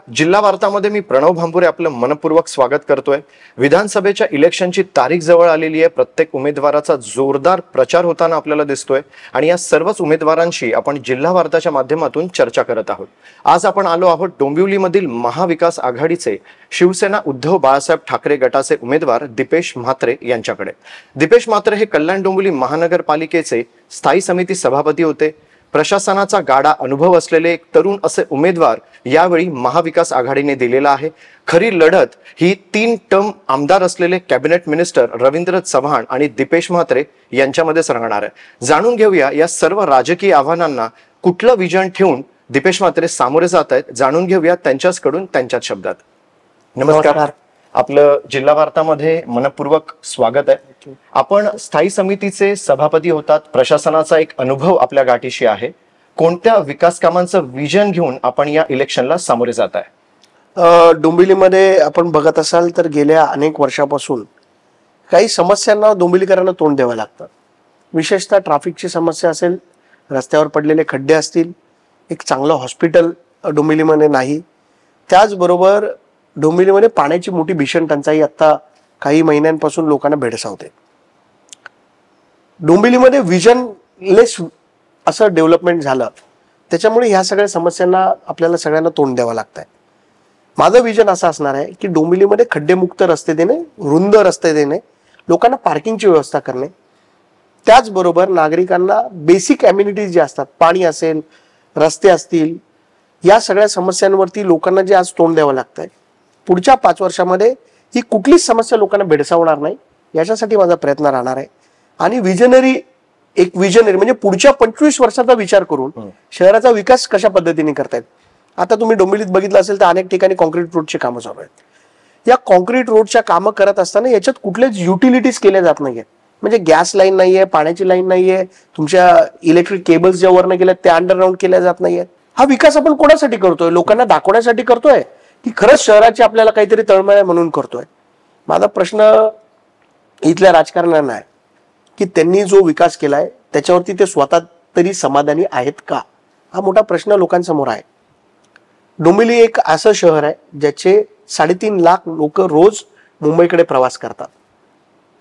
जिल्हा वार्तामध्ये मी प्रणव भांबुरे आपलं मनपूर्वक स्वागत करतोय। विधानसभेच्या इलेक्शनची तारीख जवळ आलेली आहे। प्रत्येक उमेदवाराचा जोरदार प्रचार होताना आपल्याला दिसतोय आणि या सर्वच उमेदवारांशी आपण जिल्हा वार्ताच्या माध्यमातून चर्चा करत आहोत। आज आपण आलो आहोत डोंबिवलीमधील महाविकास आघाडीचे शिवसेना उद्धव बाळासाहेब ठाकरे गटाचे उमेदवार दीपेश म्हात्रे यांच्याकडे। दीपेश म्हात्रे हे कल्याण डोंबिवली महानगरपालिकेचे स्थायी समिती सभापती होते। प्रशासनाचा गाडा अनुभव असलेले एक तरुण असे उमेदवार यावेळी महाविकास आघाडीने दिलेला आहे। खरी लढत ही 3 टर्म आमदार असलेले कॅबिनेट मिनिस्टर रवींद्र चव्हाण आणि दीपेश म्हात्रे यांच्यामध्ये रंगणार आहे। जाणून घेऊया या सर्व राजकीय आव्हानांना कुठलं विजन ठेवून दीपेश म्हात्रे सामोरे जात आहेत। जाणून घेऊया त्यांच्याचकडून त्यांच्याच शब्दात। नमस्कार, आपलं जिल्हा वार्तामध्ये मनपूर्वक स्वागत आहे। आपण स्थायी समितीचे सभापती होतात, प्रशासनाचा एक अनुभव आपल्या गाठीशी आहे। कोणत्या विकास कामांचं विजन घेऊन आपण या इलेक्शनला सामोरे जात आहे? डोंबिवलीमध्ये आपण बघत असाल तर गेल्या अनेक वर्षापासून काही समस्यांना डोंबिवलीकरांना तोंड द्यावं लागतं। विशेषतः ट्रॅफिकची समस्या असेल, रस्त्यावर पडलेले खड्डे असतील, एक चांगलं हॉस्पिटल डोंबिवलीमध्ये नाही, त्याचबरोबर डोंबिवलीमध्ये पाण्याची मोठी भीषण टंचाई आता काही महिन्यांपासून लोकांना भेडसावते। डोंबिवलीमध्ये विजनलेस असं डेव्हलपमेंट झालं, त्याच्यामुळे ह्या सगळ्या समस्यांना आपल्याला सगळ्यांना तोंड द्यावं लागतंय। माझं विजन असं असणार आहे की डोंबिवलीमध्ये खड्डेमुक्त रस्ते देणे, रुंद रस्ते देणे, लोकांना पार्किंगची व्यवस्था करणे, त्याचबरोबर नागरिकांना बेसिक अम्युनिटीज जे असतात, पाणी असेल, रस्ते असतील, या सगळ्या समस्यांवरती लोकांना जे आज तोंड द्यावं लागतंय, पुढच्या 5 वर्षामध्ये ही कुठलीच समस्या लोकांना भेडसावणार नाही, याच्यासाठी माझा प्रयत्न राहणार आहे। आणि एक विजनरी म्हणजे पुढच्या 25 वर्षाचा विचार करून शहराचा विकास कशा पद्धतीने करतायत। आता तुम्ही डोंबिवलीत बघितलं असेल तर अनेक ठिकाणी कॉन्क्रीट रोडची कामं चालू आहेत। या कॉन्क्रीट रोडच्या कामं करत असताना याच्यात कुठलेच युटिलिटीज केल्या जात नाहीये, म्हणजे गॅस लाईन नाहीये, पाण्याची लाईन नाहीये, तुमच्या इलेक्ट्रिक केबल्स ज्या वरनं गेल्या त्या अंडरग्राऊंड केल्या जात नाहीयेत। हा विकास आपण कोणासाठी करतोय? लोकांना दाखवण्यासाठी करतोय की खरंच शहराची आपल्याला काहीतरी तळमळ आहे म्हणून करतोय? माझा प्रश्न इथल्या राजकारण्यांना आहे की त्यांनी जो विकास केलाय त्याच्यावरती ते स्वतः तरी समाधानी आहेत का? हा मोठा प्रश्न लोकांसमोर आहे। डोंबिवली एक असं शहर आहे ज्याचे 3.5 लाख लोक रोज मुंबईकडे प्रवास करतात।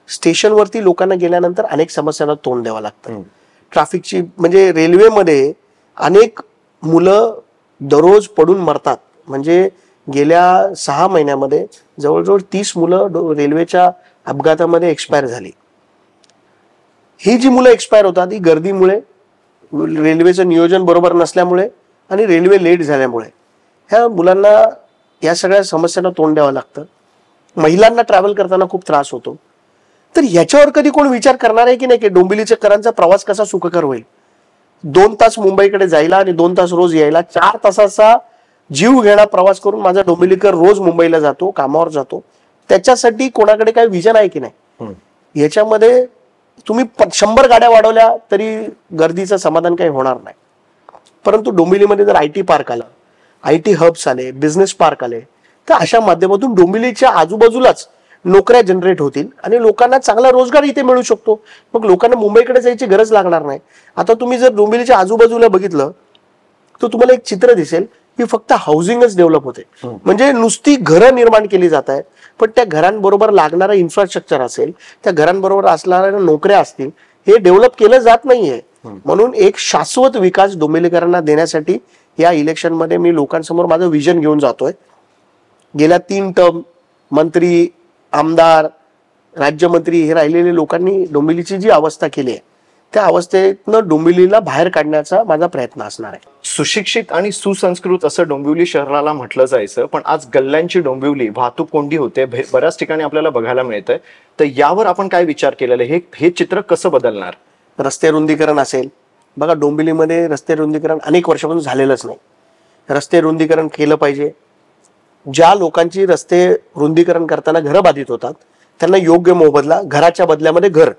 स्टेशनवरती लोकांना गेल्यानंतर अनेक समस्यांना तोंड द्यावं लागतं। ट्रॅफिकची म्हणजे रेल्वेमध्ये अनेक मुलं दररोज पडून मरतात, म्हणजे गेल्या 6 महिन्यामध्ये जवळजवळ 30 मुलं रेल्वेच्या अपघातामध्ये एक्सपायर झाली। ही जी मुलं एक्सपायर होतात ही गर्दीमुळे, रेल्वेचं नियोजन बरोबर नसल्यामुळे आणि रेल्वे लेट झाल्यामुळे ह्या मुलांना या सगळ्या समस्यांना तोंड द्यावं लागतं। महिलांना ट्रॅव्हल करताना खूप त्रास होतो। तर ह्याच्यावर कधी कोण विचार करणार आहे की नाही की डोंबिवलीकरांचा प्रवास कसा सुखकर होईल? 2 तास मुंबईकडे जायला आणि 2 तास रोज यायला, 4 तासाचा जीव घेणा प्रवास करून माझा डोंबिवलीकर रोज मुंबईला जातो, कामावर जातो। त्याच्यासाठी कोणाकडे काय विजन आहे की नाही? याच्यामध्ये तुम्ही 100 गाड्या वाढवल्या तरी गर्दीचं समाधान काही होणार नाही। परंतु डोंबिवलीमध्ये जर IT पार्क आला, IT हब्स आले, बिझनेस पार्क आले, तर अशा माध्यमातून डोंबिवलीच्या आजूबाजूलाच नोकऱ्या जनरेट होतील आणि लोकांना चांगला रोजगार इथे मिळू शकतो। मग लोकांना मुंबईकडे जायची गरज लागणार नाही। आता तुम्ही जर डोंबिवलीच्या आजूबाजूला बघितलं तर तुम्हाला एक चित्र दिसेल की फक्त हाऊसिंगच डेव्हलप होते, म्हणजे नुसती घरं निर्माण केली जात आहेत, पण त्या घरांबरोबर लागणारं इन्फ्रास्ट्रक्चर असेल, त्या घरांबरोबर असणाऱ्या नोकऱ्या असतील, हे डेव्हलप केलं जात नाहीये। म्हणून एक शाश्वत विकास डोंबिवलीकरांना देण्यासाठी या इलेक्शनमध्ये मी लोकांसमोर माझं विजन घेऊन जातोय। गेल्या 3 टर्म मंत्री, आमदार, राज्यमंत्री हे राहिलेले लोकांनी डोंबिवलीची जी अवस्था केली आहे त्या अवस्थेतनं डोंबिवलीला बाहेर काढण्याचा माझा प्रयत्न असणार आहे। सुशिक्षित आणि सुसंस्कृत असं डोंबिवली शहराला म्हटलं जायचं, पण आज गल्ल्यांची डोंबिवली, वाहतूक कोंडी होते, बऱ्याच ठिकाणी आपल्याला बघायला मिळतंय। तर यावर आपण काय विचार केलेला आहे? हे चित्र कसं बदलणार? रस्ते रुंदीकरण असेल, बघा डोंबिवलीमध्ये रस्ते रुंदीकरण अनेक वर्षापासून झालेलंच नाही। रस्ते रुंदीकरण केलं पाहिजे। ज्या लोकांची रस्ते रुंदीकरण करताना घरं बाधित होतात त्यांना योग्य मोबदला, घराच्या बदल्यामध्ये घर,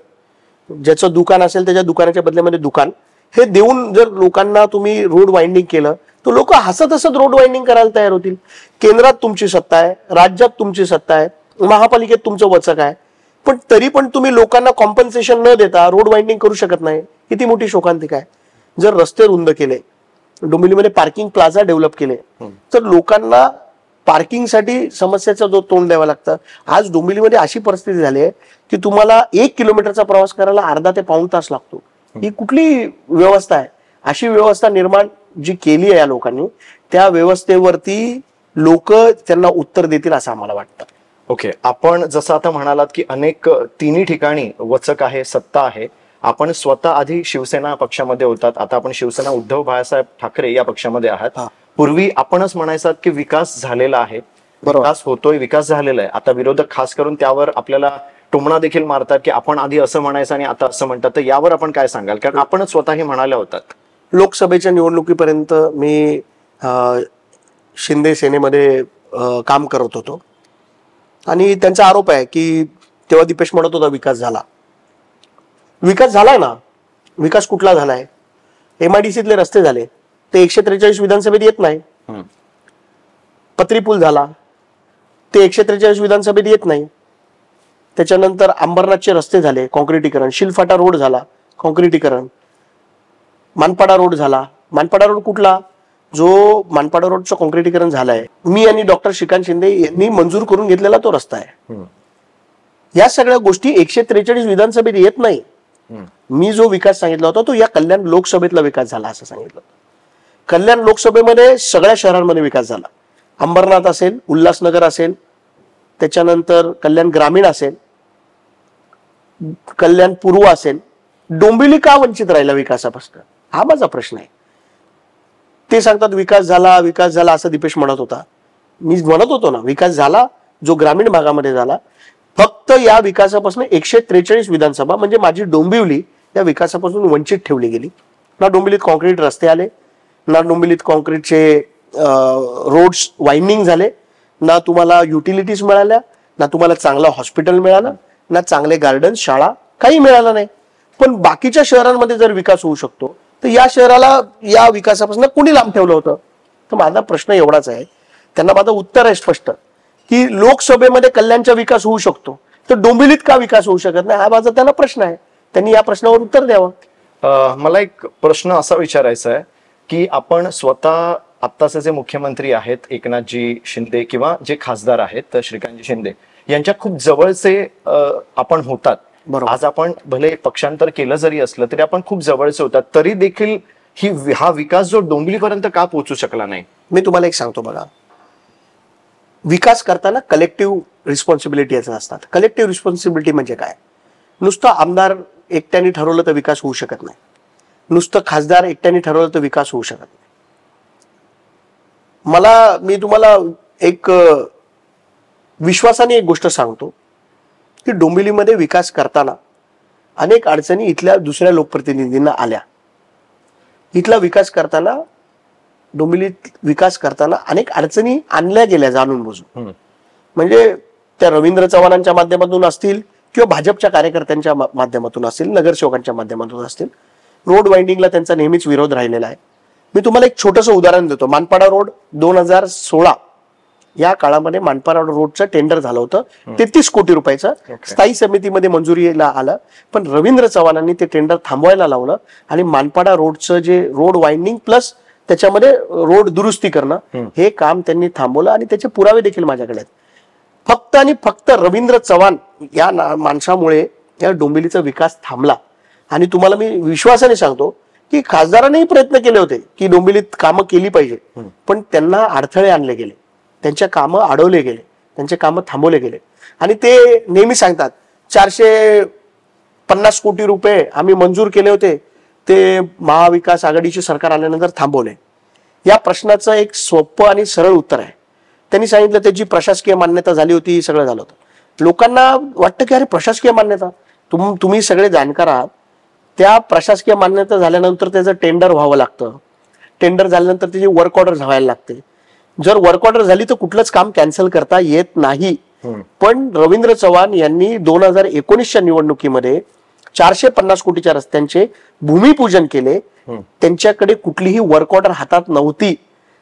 ज्याचं दुकान असेल त्याच्या दुकानाच्या बदल्यामध्ये दुकान, हे देऊन जर लोकांना तुम्ही रोड वाइंडिंग केलं तर लोक हसत हसत रोड वाइंडिंग करायला तयार होतील। केंद्रात तुमची सत्ता आहे, राज्यात तुमची सत्ता आहे, महापालिकेत तुमचं वचक आहे, पण तरी पण तुम्ही लोकांना कॉम्पन्सेशन न देता रोड वाइंडिंग करू शकत नाही। किती मोठी शोकांतिका आहे। जर रस्ते रुंद केले, डोंबिवलीमध्ये पार्किंग प्लाझा डेव्हलप केले तर लोकांना पार्किंगसाठी समस्येचा जो तोंड द्यावा लागतं. आज डोंबिवलीमध्ये अशी परिस्थिती झाली आहे की तुम्हाला 1 किलोमीटरचा प्रवास करायला अर्धा ते पाऊण तास लागतो. ही कुठली व्यवस्था आहे? अशी व्यवस्था निर्माण जी केली आहे या लोकांनी, त्या व्यवस्थेवरती लोक त्यांना उत्तर देतील असं आम्हाला वाटतं. ओके, आपण जसं आता म्हणालात की अनेक तिन्ही ठिकाणी वचक आहे, सत्ता आहे. आपण स्वतः आधी शिवसेना पक्षामध्ये होतात, आता आपण शिवसेना उद्धव बाळासाहेब ठाकरे या पक्षामध्ये आहात. पूर्वी आपणच म्हणायचात की विकास झालेला आहे, विकास होतोय, विकास झालेला आहे. आता विरोधक खास करून त्यावर आपल्याला टोमणा देखील मारतात की आपण आधी असं म्हणायचं आणि आता असं म्हणतात. तर यावर आपण काय सांगाल? कारण आपणच स्वतःही म्हणाल्या होतात. लोकसभेच्या निवडणुकीपर्यंत मी शिंदे सेनेमध्ये काम करत होतो आणि त्यांचा आरोप आहे की तेव्हा दीपेश म्हणत होता विकास झाला. विकास झालाय ना. विकास कुठला झालाय? MIDCतले रस्ते झाले, ते 143 विधानसभेत येत नाही. पत्री पूल झाला, ते 143 विधानसभेत येत नाही. त्याच्यानंतर अंबरनाथचे रस्ते झाले कॉन्क्रिटीकरण, शिलफाटा रोड झाला कॉन्क्रिटीकरण, मानपाडा रोड झाला. मानपाडा रोड कुठला? जो मानपाडा रोडचं कॉन्क्रिटीकरण झालंय, मी आणि डॉक्टर श्रीकांत शिंदे यांनी मंजूर करून घेतलेला तो रस्ता आहे. या सगळ्या गोष्टी 143 विधानसभेत येत नाही. मी जो विकास सांगितला होता तो या कल्याण लोकसभेतला विकास झाला असं सांगितलं. कल्याण लोकसभेमध्ये सगळ्या शहरांमध्ये विकास झाला. अंबरनाथ असेल, उल्हासनगर असेल, त्याच्यानंतर कल्याण ग्रामीण असेल, कल्याण पूर्व असेल. डोंबिवली का वंचित राहिला विकासापासून? हा माझा प्रश्न आहे. ते सांगतात विकास झाला, विकास झाला असं दीपेश म्हणत होता. मी म्हणत होतो ना, विकास झाला जो ग्रामीण भागामध्ये झाला. फक्त या विकासापासून 143 विधानसभा म्हणजे माझी डोंबिवली या विकासापासून वंचित ठेवली गेली. ना डोंबिवलीत कॉन्क्रीट रस्ते आले, ना डोंबिवलीत कॉन्क्रीटचे रोड्स वाइंडिंग झाले, ना तुम्हाला युटिलिटीज मिळाल्या, ना तुम्हाला चांगलं हॉस्पिटल मिळालं, ना चांगले गार्डन, शाळा, काही मिळालं नाही. पण बाकीच्या शहरांमध्ये जर विकास होऊ शकतो तर या शहराला या विकासापासून कोणी लांब ठेवलं होतं? तर माझा प्रश्न एवढाच आहे, त्यांना माझं उत्तर आहे स्पष्ट की लोकसभेमध्ये कल्याणचा विकास होऊ शकतो तर डोंबिवलीत का विकास होऊ शकत नाही? हा माझा त्यांना प्रश्न आहे. त्यांनी या प्रश्नावर उत्तर द्यावं. मला एक प्रश्न असा विचारायचा आहे की आपण स्वतः आत्ताचे जे मुख्यमंत्री आहेत एकनाथजी शिंदे किंवा जे खासदार आहेत श्रीकांतजी शिंदे यांच्या खूप जवळचे आपण होतात. आज आपण भले पक्षांतर केलं जरी असलं तरी आपण खूप जवळचे होतात, तरी देखील हा विकास जो डोंबिवलीपर्यंत का पोहोचू शकला नाही? मी तुम्हाला एक सांगतो बघा, विकास करताना कलेक्टिव्ह रिस्पॉन्सिबिलिटी याचं असतात. कलेक्टिव्ह रिस्पॉन्सिबिलिटी म्हणजे काय? नुसतं आमदार एकट्याने ठरवलं तर विकास होऊ शकत नाही, नुसतं खासदार एकट्याने ठरवलं तर विकास होऊ शकत नाही. मी तुम्हाला एक विश्वासाने एक गोष्ट सांगतो की डोंबिवलीमध्ये विकास करताना अनेक अडचणी इथल्या दुसऱ्या लोकप्रतिनिधींना आल्या. इथला विकास करताना डोंबिवलीत विकास करताना अनेक अडचणी आणल्या गेल्या जाणून बुजून. म्हणजे त्या रवींद्र चव्हाणांच्या माध्यमातून असतील किंवा भाजपच्या कार्यकर्त्यांच्या माध्यमातून असतील, नगरसेवकांच्या माध्यमातून असतील. रोड वाइंडिंगला त्यांचा नेहमीच विरोध राहिलेला आहे. मी तुम्हाला एक छोटंसं उदाहरण देतो. मानपाडा रोड 2016 या काळामध्ये मानपाडा रोडचं टेंडर झालं होतं 33 कोटी रुपयाचं. स्थायी समितीमध्ये मंजुरीला आलं, पण रवींद्र चव्हाणांनी ते टेंडर थांबवायला लावलं आणि मानपाडा रोडचं जे रोड वाइंडिंग प्लस त्याच्यामध्ये रोड दुरुस्ती करणं हे काम त्यांनी थांबवलं आणि त्याचे पुरावे देखील माझ्याकडे आहेत. फक्त आणि फक्त रवींद्र चव्हाण या माणसामुळे या डोंबिवलीचा विकास थांबला. आणि तुम्हाला मी विश्वासाने सांगतो की खासदारांनीही प्रयत्न केले होते की डोंबिवलीत कामं केली पाहिजे, पण त्यांना अडथळे आणले गेले, त्यांच्या कामं अडवले गेले, त्यांचे कामं थांबवले गेले. आणि ते नेहमी सांगतात 450 कोटी रुपये आम्ही मंजूर केले होते, ते महाविकास आघाडीचे सरकार आल्यानंतर थांबवले. या प्रश्नाचं एक सोपं आणि सरळ उत्तर आहे. त्यांनी सांगितलं त्याची प्रशासकीय मान्यता झाली होती, सगळं झालं होतं. लोकांना वाटतं की अरे प्रशासकीय मान्यता, तुम्ही सगळे जाणकार आहात. त्या प्रशासकीय मान्यता झाल्यानंतर त्याचं टेंडर व्हावं लागतं. टेंडर झाल्यानंतर त्याची वर्क ऑर्डर व्हायला लागते. जर वर्क ऑर्डर झाली तर कुठलंच काम कॅन्सल करता येत नाही. पण रवींद्र चव्हाण यांनी 2019च्या निवडणुकीमध्ये 450 कोटीच्या रस्त्यांचे भूमिपूजन केले. त्यांच्याकडे कुठलीही वर्क ऑर्डर हातात नव्हती.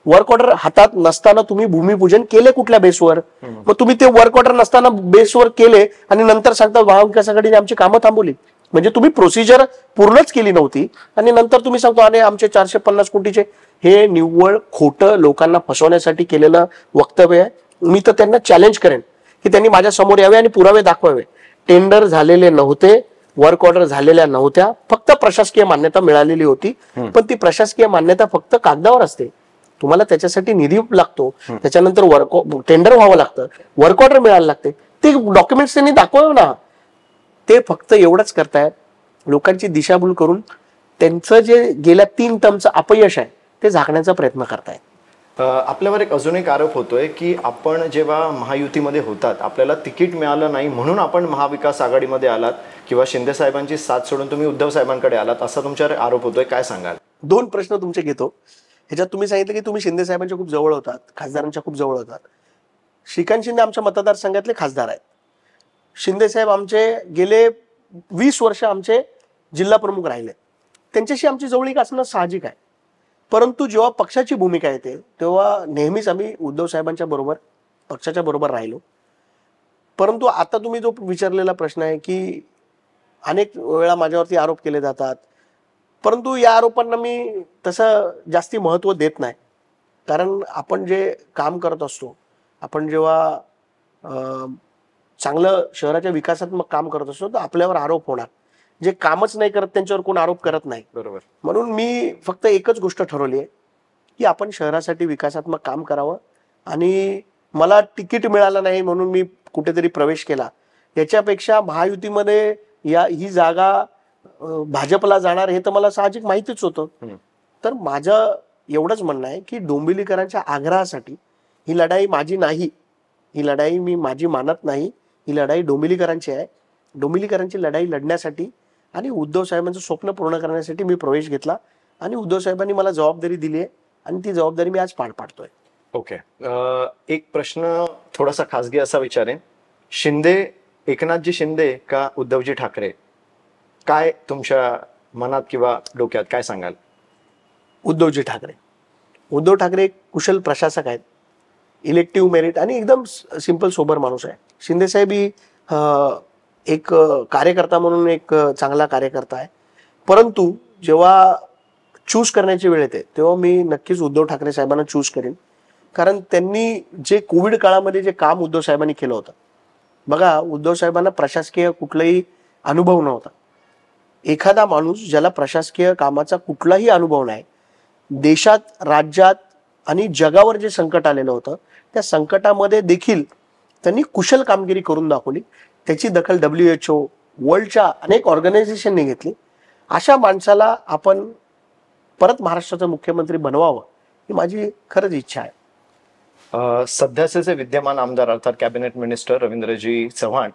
वर्क ऑर्डर हातात नसताना तुम्ही भूमिपूजन केले कुठल्या बेसवर? मग तुम्ही ते वर्क ऑर्डर नसताना बेसवर केले आणि नंतर सांगता महाविकास आघाडीने आमची कामं थांबवली. म्हणजे तुम्ही प्रोसिजर पूर्णच केली नव्हती आणि नंतर तुम्ही सांगतो अरे आमचे 450 कोटीचे, हे निव्वळ खोटं लोकांना फसवण्यासाठी केलेलं वक्तव्य आहे. मी तर त्यांना चॅलेंज करेन की त्यांनी माझ्या समोर यावे आणि पुरावे दाखवावे. टेंडर झालेले नव्हते, वर्क ऑर्डर झालेल्या नव्हत्या, फक्त प्रशासकीय मान्यता मिळालेली होती. पण ती प्रशासकीय मान्यता फक्त कागदावर असते, तुम्हाला त्याच्यासाठी निधी लागतो, त्याच्यानंतर टेंडर व्हावं लागतं, वर्क ऑर्डर मिळायला लागते, ते डॉक्युमेंट्स त्यांनी दाखवावं ना. ते फक्त एवढंच करतायत, लोकांची दिशाभूल करून त्यांचं जे गेल्या 3 टर्मचं अपयश आहे ते झाकण्याचा प्रयत्न करतायत. आपल्यावर अजून एक आरोप होतोय की आपण जेव्हा महायुतीमध्ये होतात आपल्याला तिकीट मिळालं नाही म्हणून आपण महाविकास आघाडीमध्ये आलात, किंवा शिंदे साहेबांची साथ सोडून तुम्ही उद्धव साहेबांकडे आलात, असा तुमच्यावर आरोप होतोय. काय सांगाल? 2 प्रश्न तुमचे घेतो. ह्याच्यात तुम्ही सांगितलं की तुम्ही शिंदे साहेबांच्या खूप जवळ होतात, खासदारांच्या खूप जवळ होतात. श्रीकांत शिंदे आमच्या मतदारसंघातले खासदार आहेत. शिंदे साहेब आमचे गेले 20 वर्ष आमचे जिल्हा प्रमुख राहिले, त्यांच्याशी आमची जवळीक असणं साहजिक आहे. परंतु जेव्हा पक्षाची भूमिका येते तेव्हा नेहमीच आम्ही उद्धव साहेबांच्या बरोबर, पक्षाच्या बरोबर राहिलो. परंतु आता तुम्ही जो विचारलेला प्रश्न आहे की अनेक वेळा माझ्यावरती आरोप केले जातात, परंतु या आरोपांना मी तसं जास्ती महत्त्व देत नाही. कारण आपण जे काम करत असतो, आपण जेव्हा चांगलं शहराच्या विकासात्मक काम करत असतो तर आपल्यावर आरोप होणार. जे कामच नाही करत त्यांच्यावर कोण आरोप करत नाही. बरोबर. म्हणून मी फक्त एकच गोष्ट ठरवली आहे की आपण शहरासाठी विकासात्मक काम करावं. आणि मला तिकीट मिळालं नाही म्हणून मी कुठेतरी प्रवेश केला, याच्यापेक्षा महायुतीमध्ये ही जागा भाजपला जाणार हे तर मला साहजिक माहितीच होतं. तर माझं एवढंच म्हणणं आहे की डोंबिवलीकरांच्या आग्रहासाठी ही लढाई माझी नाही, ही लढाई मी माझी मानत नाही, ही लढाई डोंबिवलीकरांची आहे. डोंबिवलीकरांची लढाई लढण्यासाठी आणि उद्धव साहेबांचं स्वप्न पूर्ण करण्यासाठी मी प्रवेश घेतला आणि उद्धव साहेबांनी मला जबाबदारी दिली आहे आणि ती जबाबदारी मी आज पार पाडतोय. ओके. एक प्रश्न थोडासा खासगी असा विचारेन, एकनाथजी शिंदे का उद्धवजी ठाकरे, काय तुमच्या मनात किंवा डोक्यात, काय सांगाल? उद्धवजी ठाकरे. उद्धव ठाकरे एक कुशल प्रशासक आहेत, इलेक्टिव्ह मेरिट आणि एकदम सिंपल सोबर माणूस आहे. शिंदे साहेब ही एक कार्यकर्ता म्हणून एक चांगला कार्यकर्ता आहे. परंतु जेव्हा चूज करण्याची वेळ येते तेव्हा मी नक्कीच उद्धव ठाकरे साहेबांना चूज करेन. कारण त्यांनी जे कोविड काळामध्ये जे काम उद्धव साहेबांनी केलं होतं, बघा उद्धव साहेबांना प्रशासकीय कुठलाही अनुभव नव्हता. एखादा माणूस ज्याला प्रशासकीय कामाचा कुठलाही अनुभव नाही, देशात, राज्यात आणि जगावर जे संकट आलेलं होतं त्या संकटामध्ये देखील त्यांनी कुशल कामगिरी करून दाखवली. त्याची दखल WHO, वर्ल्डच्या अनेक ऑर्गनायझेशनने घेतली. अशा माणसाला आपण परत महाराष्ट्राचा मुख्यमंत्री बनवावं ही माझी खरंच इच्छा आहे. सध्याचे जे विद्यमान आमदार अर्थात cabinet minister Ravindraji Chavan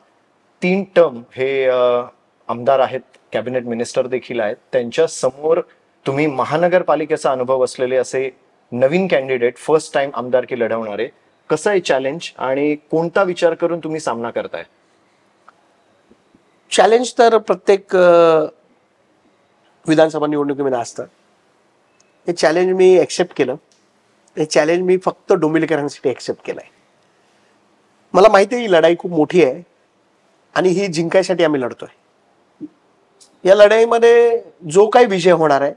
3 term हे आमदार आहेत, कॅबिनेट मिनिस्टर देखील आहेत. त्यांच्या समोर तुम्ही महानगरपालिकेचा अनुभव असलेले असे नवीन कॅन्डिडेट, फर्स्ट टाइम आमदारकी लढवणारे, कसं आहे चॅलेंज आणि कोणता विचार करून तुम्ही सामना करताय? चॅलेंज तर प्रत्येक विधानसभा निवडणुकीमध्ये असतं. हे चॅलेंज मी एक्सेप्ट केलं. हे चॅलेंज मी फक्त डोंबिवलीकरांसाठी एक्सेप्ट केलंय. मला माहिती आहे ही लढाई खूप मोठी आहे आणि ही जिंकायसाठी आम्ही लढतोय. या लढाईमध्ये जो काही विजय होणार आहे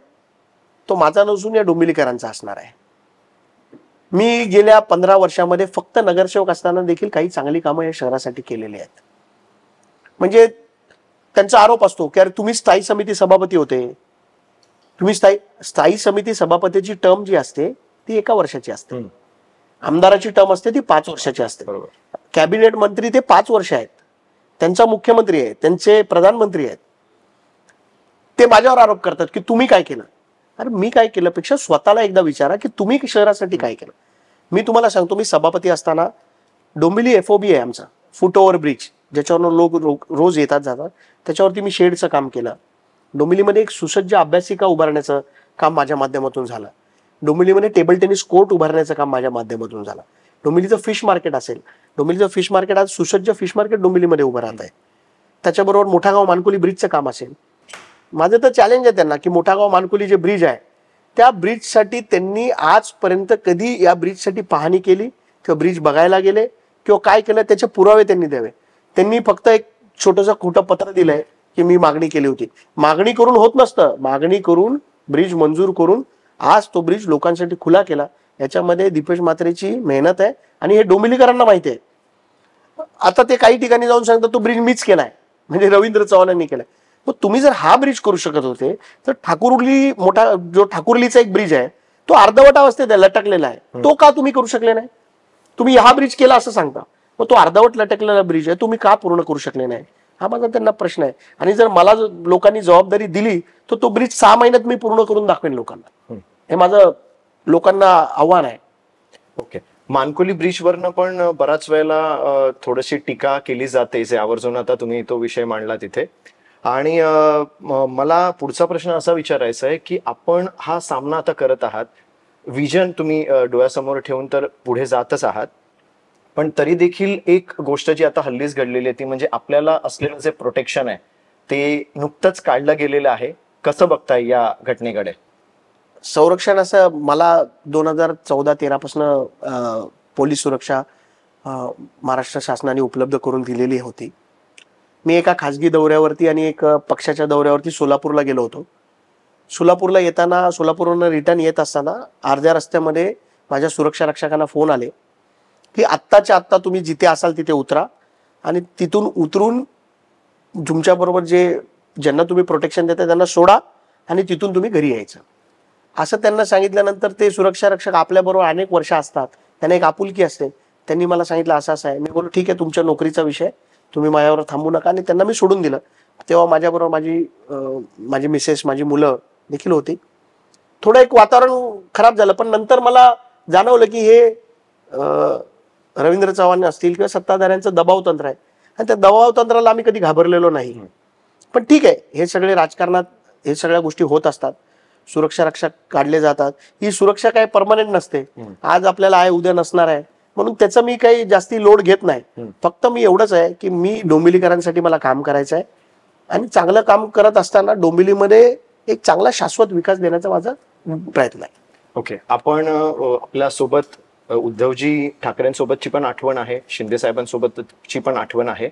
तो माझा नसून या डोंबिवलीकरांचा असणार आहे. मी गेल्या 15 वर्षामध्ये फक्त नगरसेवक असताना देखील काही चांगली कामं या शहरासाठी केलेली आहेत. म्हणजे त्यांचा आरोप असतो की अरे तुम्ही स्थायी समिती सभापती होते, तुम्ही स्थायी समिती सभापतीची टर्म जी असते ती 1 वर्षाची असते, आमदाराची टर्म असते ती 5 वर्षाची असते. कॅबिनेट मंत्री ते 5 वर्ष आहेत, त्यांचा मुख्यमंत्री आहे, त्यांचे प्रधानमंत्री आहेत. ते माझ्यावर आरोप करतात की तुम्ही काय केलं. अरे मी काय केलं पेक्षा स्वतःला एकदा विचारा की तुम्ही शहरासाठी काय केलं. मी तुम्हाला सांगतो, मी सभापती असताना डोंबिवली FOB आहे आमचा, फुट ओव्हर ब्रिज, ज्याच्यावर लोक रोज येतात जातात, त्याच्यावरती मी शेडचं काम केलं. डोंबिवलीमध्ये एक सुसज्ज अभ्यासिका उभारण्याचं काम माझ्या माध्यमातून झालं. डोंबिवलीमध्ये टेबल टेनिस कोर्ट उभारण्याचं काम माझ्या माध्यमातून झालं. डोंबिवलीचं फिश मार्केट असेल, डोंबिवलीचं फिश मार्केट आज सुसज्ज फिश मार्केट डोंबिवलीमध्ये उभं राहत आहे. त्याच्याबरोबर मोठागाव मानकुली ब्रिजचं काम असेल. माझं तर चॅलेंज आहे त्यांना की मोठागाव मानकुली जे ब्रिज आहे त्या ब्रिजसाठी त्यांनी आजपर्यंत कधी या ब्रिजसाठी पाहणी केली किंवा ब्रिज बघायला गेले किंवा काय केलं त्याचे पुरावे त्यांनी द्यावे. त्यांनी फक्त एक छोटंसं खोटं पत्र दिलंय की मी मागणी केली होती. मागणी करून होत नसतं, मागणी करून ब्रिज मंजूर करून आज तो ब्रिज लोकांसाठी खुला केला. याच्यामध्ये दीपेश म्हात्रेची मेहनत आहे आणि हे डोंबिवलीकरांना माहिती आहे. आता ते काही ठिकाणी जाऊन सांगतात तो ब्रिज मीच केलाय, म्हणजे रवींद्र चव्हाणांनी केलाय. मग तुम्ही जर हा ब्रिज करू शकत होते तर ठाकुर्ली मोठा जो ठाकुर्लीचा एक ब्रिज आहे तो अर्धवट अवस्थेत लटकलेला आहे, तो का तुम्ही करू शकले नाही? तुम्ही हा ब्रिज केला असं सांगता, मग तो अर्धवट लटकलेला ब्रिज आहे तुम्ही का पूर्ण करू शकले नाही? हा माझा त्यांना प्रश्न आहे. आणि जर मला लोकांनी जबाबदारी दिली तर तो ब्रिज 6 महिन्यात मी पूर्ण करून दाखवेन लोकांना. हे माझं लोकांना आव्हान आहे. ओके. मानकोली ब्रिजवरनं पण बराच वेळेला थोडीशी टीका केली जाते, जे आवर्जून आता तुम्ही तो विषय मांडला तिथे. आणि मला पुढचा प्रश्न असा विचारायचा आहे की आपण हा सामना आता करत आहात, विजन तुम्ही डोळ्यासमोर ठेवून तर पुढे जातच आहात, पण तरी देखील एक गोष्ट जी आता हल्लीच घडलेली आहे ती म्हणजे आपल्याला असलेलं जे प्रोटेक्शन आहे ते नुकतंच काढलं गेलेलं आहे. कसं बघताय या घटनेकडे? संरक्षण असं मला 2014-13 पासून पोलीस सुरक्षा महाराष्ट्र शासनाने उपलब्ध करून दिलेली होती. मी एका खाजगी दौऱ्यावरती आणि एक पक्षाच्या दौऱ्यावरती सोलापूरला गेलो होतो. सोलापूरला येताना, सोलापूरवरून रिटर्न येत असताना अर्ध्या रस्त्यामध्ये माझ्या सुरक्षा रक्षकांना फोन आले की आत्ताच्या आत्ता तुम्ही जिथे असाल तिथे उतरा आणि तिथून उतरून तुमच्याबरोबर ज्यांना तुम्ही प्रोटेक्शन देता त्यांना सोडा आणि तिथून तुम्ही घरी यायचं. असं त्यांना सांगितल्यानंतर ते सुरक्षा रक्षक आपल्याबरोबर अनेक वर्ष असतात, त्यांना एक आपुलकी असते. त्यांनी मला सांगितलं असं असं आहे. मी बोललो ठीक आहे, तुमच्या नोकरीचा विषय, तुम्ही माझ्यावर थांबू नका. आणि त्यांना मी सोडून दिलं. तेव्हा माझ्याबरोबर माझी मिसेस, माझी मुलं देखील होती. थोडं एक वातावरण खराब झालं, पण नंतर मला जाणवलं की हे रवींद्र चव्हाण असतील किंवा सत्ताधाऱ्यांचं दबाव तंत्र आहे आणि त्या दबाव तंत्राला आम्ही कधी घाबरलेलो नाही. पण ठीक आहे, हे सगळे राजकारणात हे सगळ्या गोष्टी होत असतात. सुरक्षा रक्षक काढले जातात. ही सुरक्षा काही परमनंट नसते, आज आपल्याला आहे उद्या नसणार आहे, म्हणून त्याचं मी काही जास्ती लोड घेत नाही. फक्त मी एवढंच आहे की मी डोंबिवलीकरांसाठी मला काम करायचं आहे आणि चांगलं काम करत असताना डोंबिवलीमध्ये एक चांगला शाश्वत विकास देण्याचा माझा प्रयत्न आहे. ओके. आपण आपल्या सोबत उद्धवजी ठाकरेंसोबतची पण आठवण आहे, शिंदे साहेबांसोबतची पण आठवण आहे.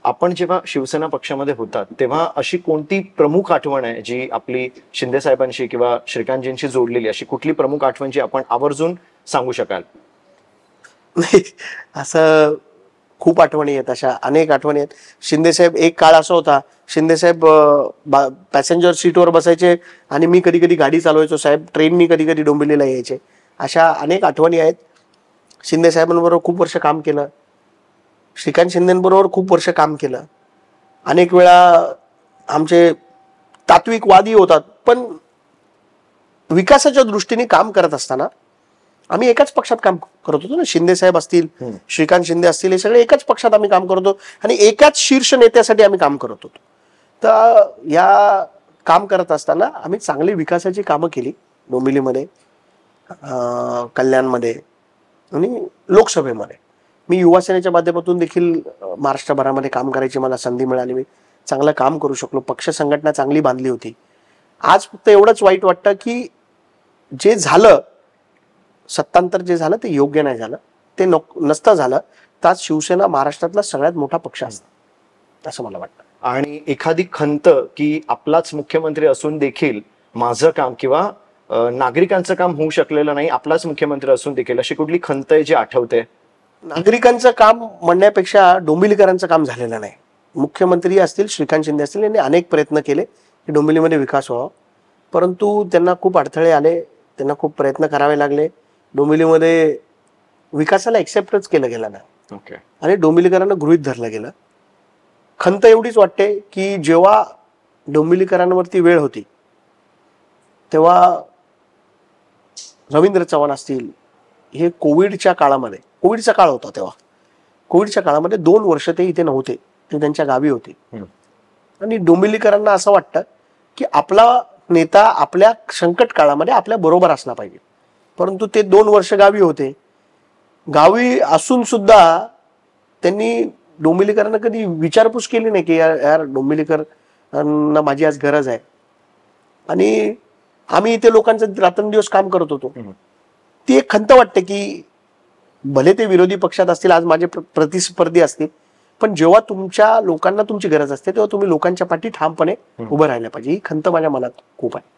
आपण जेव्हा शिवसेना पक्षामध्ये होतात तेव्हा अशी कोणती प्रमुख आठवण आहे जी आपली शिंदे साहेबांशी किंवा श्रीकांतजींशी जोडलेली, अशी कुठली प्रमुख आठवण जी आपण आवर्जून सांगू शकाल? नाही, असं खूप आठवणी आहेत, अशा अनेक आठवणी आहेत. शिंदे साहेब, एक काळ असा होता, शिंदे साहेब पॅसेंजर सीटवर बसायचे आणि मी कधी कधी गाडी चालवायचो, साहेब ट्रेननी कधी कधी डोंबिवलीला यायचे. अशा अनेक आठवणी आहेत. शिंदे साहेबांबरोबर खूप वर्ष काम केलं, श्रीकांत शिंदेबरोबर खूप वर्ष काम केलं. अनेक वेळा आमचे तात्विक वादी होतात, पण विकासाच्या दृष्टीने काम करत असताना आम्ही एकाच पक्षात काम करत होतो ना. शिंदे साहेब असतील, श्रीकांत शिंदे असतील, हे सगळे एकाच पक्षात आम्ही काम करतो आणि एकाच शीर्ष नेत्यासाठी आम्ही काम करत होतो. तर या काम करत असताना आम्ही चांगली विकासाची कामं केली डोंबिवलीमध्ये, कल्याणमध्ये आणि लोकसभेमध्ये. मी युवासेनेच्या माध्यमातून देखील महाराष्ट्रभरामध्ये काम करायची मला संधी मिळाली. मी चांगलं काम करू शकलो, पक्ष संघटना चांगली बांधली होती. आज फक्त एवढंच वाईट वाटतं की जे झालं, सत्तांतर जे झालं ते योग्य नाही झालं, ते नसतं झालं तर आज शिवसेना महाराष्ट्रातला सगळ्यात मोठा पक्ष असतो असं मला वाटतं. आणि एखादी खंत की आपलाच मुख्यमंत्री असून देखील माझं काम किंवा नागरिकांचं काम होऊ शकलेलं नाही, आपलाच मुख्यमंत्री असून देखील, अशी कुठली खंत आहे जी आठवते? नागरिकांचं काम म्हणण्यापेक्षा डोंबिवलीकरांचं काम झालेलं नाही. मुख्यमंत्री असतील, श्रीकांत शिंदे असतील, यांनी अनेक प्रयत्न केले की डोंबिवलीमध्ये विकास व्हावा, परंतु त्यांना खूप अडथळे आले, त्यांना खूप प्रयत्न करावे लागले. डोंबिवलीमध्ये विकासाला एक्सेप्टच केलं गेलं नाही आणि डोंबिवलीकरांना गृहीत धरलं गेलं. खंत एवढीच वाटते की जेव्हा डोंबिवलीकरांवरती वेळ होती तेव्हा रवींद्र चव्हाण असतील, हे कोविडच्या काळामध्ये, कोविडचा काळ होता तेव्हा, कोविडच्या काळामध्ये 2 वर्ष ते इथे नव्हते, ते त्यांच्या गावी होते. आणि डोंबिवलीकरांना असं वाटतं की आपला नेता आपल्या संकट काळामध्ये आपल्या बरोबर असला पाहिजे, परंतु ते 2 वर्ष गावी होते. गावी असून सुद्धा त्यांनी डोंबिवलीकरांना कधी विचारपूस केली नाही की यार डोंबिवलीकरांना माझी आज गरज आहे. आणि आम्ही इथे लोकांचं रात्रंदिवस काम करत होतो. ती एक खंत वाटते की भले ते विरोधी पक्षात असतील, आज माझे प्रतिस्पर्धी असतील, पण जेव्हा तुमच्या लोकांना तुमची गरज असते तेव्हा तुम्ही लोकांच्या पाठी ठामपणे उभं राहायला पाहिजे. ही खंत माझ्या मनात खूप आहे.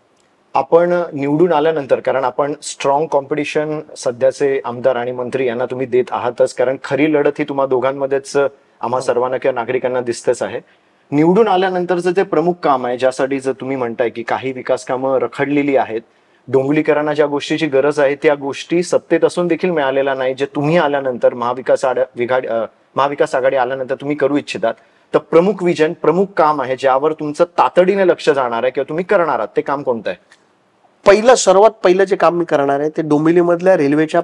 आपण निवडून आल्यानंतर, कारण आपण स्ट्रॉंग कॉम्पिटिशन सध्याचे आमदार आणि मंत्री यांना तुम्ही देत आहातच, कारण खरी लढत ही तुम्हा दोघांमध्येच आम्हा सर्वांना किंवा नागरिकांना दिसतेच आहे. निवडून आल्यानंतरचं जे प्रमुख काम आहे, ज्यासाठी जर तुम्ही म्हणताय की काही विकास कामं रखडलेली आहेत, डोंबिवलीकरांना ज्या गोष्टीची गरज आहे त्या गोष्टी सत्तेत असून देखील मिळालेल्या नाही, जे तुम्ही आल्यानंतर महाविकास आघाडी आल्यानंतर तुम्ही करू इच्छितात, तर प्रमुख विजन, प्रमुख काम आहे ज्यावर तुमचं तातडीने लक्ष जाणार आहे किंवा तुम्ही करणार आहात, ते काम कोणतं आहे? सर्वात पहिलं जे काम मी करणार आहे ते डोंबिवलीमधल्या रेल्वेच्या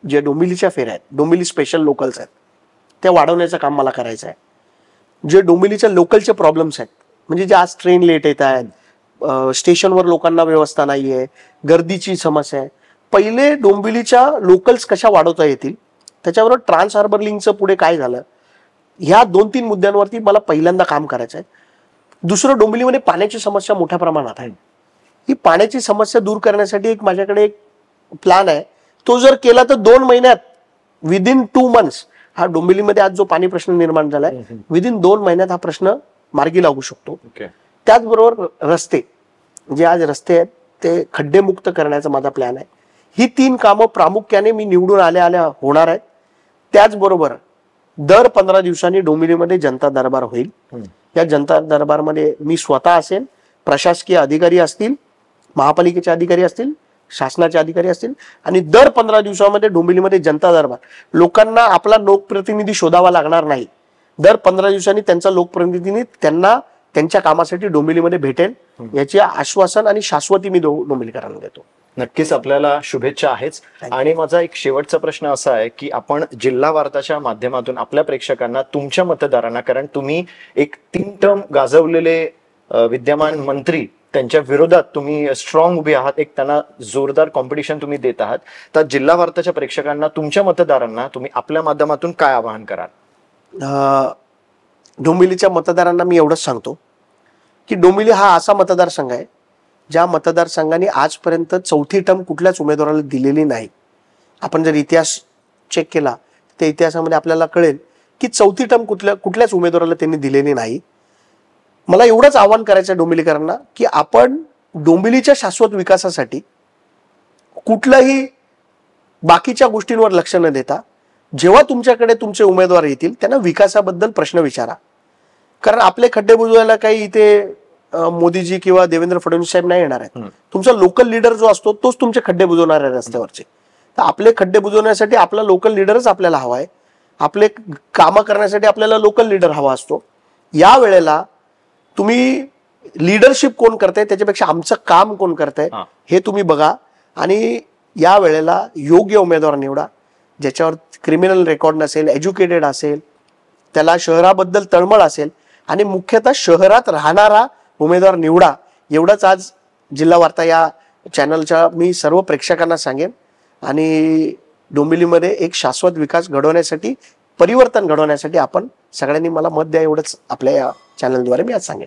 ज्या डोंबिवलीच्या फेऱ्या आहेत, डोंबिवली स्पेशल लोकल्स आहेत, त्या वाढवण्याचं काम मला करायचं आहे. जे डोंबिवलीच्या लोकलचे प्रॉब्लेम्स आहेत, म्हणजे जे आज ट्रेन लेट येत आहेत, स्टेशनवर लोकांना व्यवस्था नाहीये, गर्दीची समस्या आहे, पहिले डोंबिवलीच्या लोकल्स कशा वाढवता येतील, त्याच्याबरोबर ट्रान्स हार्बर लिंकचं पुढे काय झालं, ह्या 2-3 मुद्द्यांवरती मला पहिल्यांदा काम करायचं आहे. दुसरं, डोंबिवलीमध्ये पाण्याची समस्या मोठ्या प्रमाणात आहे. ही पाण्याची समस्या दूर करण्यासाठी माझ्याकडे एक प्लॅन आहे. तो जर केला तर 2 महिन्यात, विदिन 2 months, हा डोंबिवलीमध्ये आज जो पाणी प्रश्न निर्माण झालाय, विदिन 2 महिन्यात हा प्रश्न मार्गी लागू शकतो. त्याचबरोबर रस्ते, जे आज रस्ते आहेत ते खड्डेमुक्त करण्याचा माझा प्लॅन आहे. ही 3 कामं प्रामुख्याने मी निवडून आल्या होणार आहेत. त्याचबरोबर दर 15 दिवसांनी डोंबिवलीमध्ये जनता दरबार होईल. या जनता दरबारमध्ये मी स्वतः असेल, प्रशासकीय अधिकारी असतील, महापालिकेचे अधिकारी असतील, शासनाचे अधिकारी असतील, आणि दर 15 दिवसामध्ये डोंबिवलीमध्ये जनता दरबार. लोकांना आपला लोकप्रतिनिधी शोधावा लागणार नाही. दर 15 दिवसांनी त्यांचा लोकप्रतिनिधी त्यांना त्यांच्या कामासाठी डोंबिवलीमध्ये भेटेल, याचे आश्वासन आणि शाश्वती मी डोंबिवलीकरांना देतो. नक्कीच आपल्याला शुभेच्छा आहेच. आणि माझा एक शेवटचा प्रश्न असा आहे की आपण जिल्हा वार्ताच्या माध्यमातून आपल्या प्रेक्षकांना, तुमच्या मतदारांना, कारण तुम्ही एक 3 टर्म गाजवलेले विद्यमान मंत्री, त्यांच्या विरोधात तुम्ही स्ट्रॉंग उभे आहात, एक त्यांना जोरदार कॉम्पिटिशन तुम्ही देत आहात, तर जिल्हा वार्ताच्या प्रेक्षकांना, तुमच्या मतदारांना तुम्ही आपल्या माध्यमातून काय आवाहन कराल? डोंबिवलीच्या मतदारांना मी एवढंच सांगतो की डोंबिवली हा असा मतदारसंघ आहे ज्या मतदारसंघाने आजपर्यंत 4थी टर्म कुठल्याच उमेदवाराला दिलेली नाही. आपण जर इतिहास चेक केला त्या इतिहासामध्ये आपल्याला कळेल की 4थी टर्म कुठल्याच उमेदवाराला त्यांनी दिलेली नाही. मला एवढंच आवाहन करायचं आहे डोंबिवलीकरांना की आपण डोंबिवलीच्या शाश्वत विकासासाठी कुठल्याही बाकीच्या गोष्टींवर लक्ष न देता, जेव्हा तुमच्याकडे तुमचे उमेदवार येतील त्यांना विकासाबद्दल प्रश्न विचारा. कारण आपले खड्डे बुजवायला काही इथे मोदीजी किंवा देवेंद्र फडणवीस साहेब नाही येणार आहेत. तुमचा लोकल लीडर जो असतो तोच तुमचे खड्डे बुजवणार आहे रस्त्यावरचे. तर आपले खड्डे बुजवण्यासाठी आपला लोकल लीडरच आपल्याला हवा आहे. आपले कामं करण्यासाठी आपल्याला लोकल लीडर हवा असतो. या वेळेला तुम्ही लीडरशिप कोण करताय त्याच्यापेक्षा आमचं काम कोण करताय हे तुम्ही बघा, आणि या वेळेला योग्य उमेदवार निवडा, ज्याच्यावर क्रिमिनल रेकॉर्ड नसेल, एज्युकेटेड असेल, त्याला शहराबद्दल तळमळ असेल, आणि मुख्यतः शहरात राहणारा उमेदवार निवडा. एवढंच आज जिल्हा वार्ता या चॅनलच्या मी सर्व प्रेक्षकांना सांगेन. आणि डोंबिवलीमध्ये एक शाश्वत विकास घडवण्यासाठी, परिवर्तन घडवण्यासाठी आपण सगळ्यांनी मला मत द्या, एवढंच आपल्या या चॅनलद्वारे मी आज सांगेन.